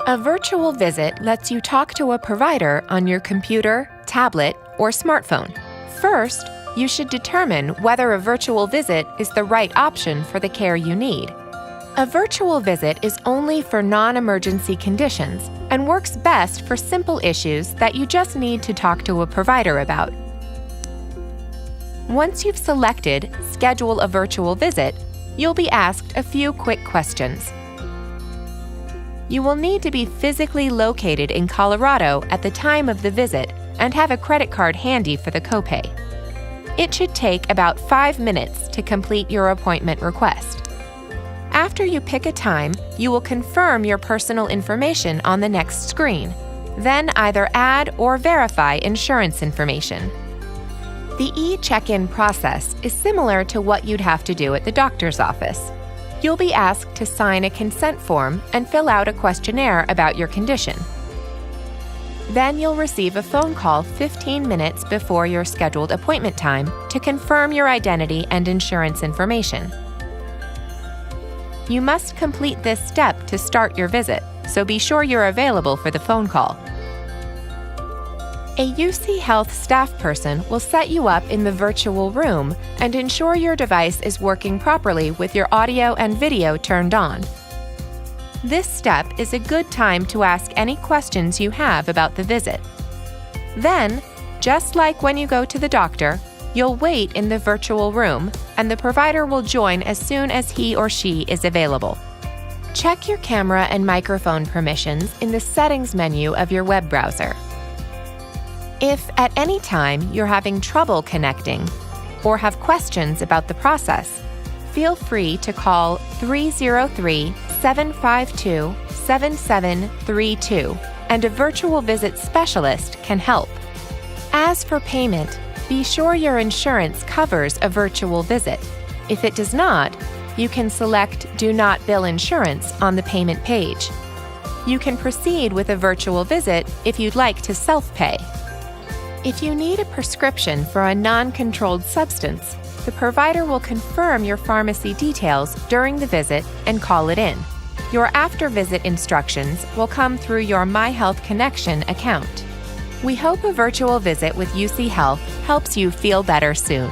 A virtual visit lets you talk to a provider on your computer, tablet, or smartphone. First, you should determine whether a virtual visit is the right option for the care you need. A virtual visit is only for non-emergency conditions and works best for simple issues that you just need to talk to a provider about. Once you've selected Schedule a virtual visit, you'll be asked a few quick questions. You will need to be physically located in Colorado at the time of the visit and have a credit card handy for the copay. It should take about 5 minutes to complete your appointment request. After you pick a time, you will confirm your personal information on the next screen, then either add or verify insurance information. The e-check-in process is similar to what you'd have to do at the doctor's office. You'll be asked to sign a consent form and fill out a questionnaire about your condition. Then you'll receive a phone call 15 minutes before your scheduled appointment time to confirm your identity and insurance information. You must complete this step to start your visit, so be sure you're available for the phone call. A UCHealth staff person will set you up in the virtual room and ensure your device is working properly with your audio and video turned on. This step is a good time to ask any questions you have about the visit. Then, just like when you go to the doctor, you'll wait in the virtual room, and the provider will join as soon as he or she is available. Check your camera and microphone permissions in the Settings menu of your web browser. If at any time you're having trouble connecting or have questions about the process, feel free to call 303-752-7732, and a virtual visit specialist can help. As for payment, be sure your insurance covers a virtual visit. If it does not, you can select Do Not Bill Insurance on the payment page. You can proceed with a virtual visit if you'd like to self-pay. If you need a prescription for a non-controlled substance, the provider will confirm your pharmacy details during the visit and call it in. Your after-visit instructions will come through your MyHealth Connection account. We hope a virtual visit with UCHealth helps you feel better soon.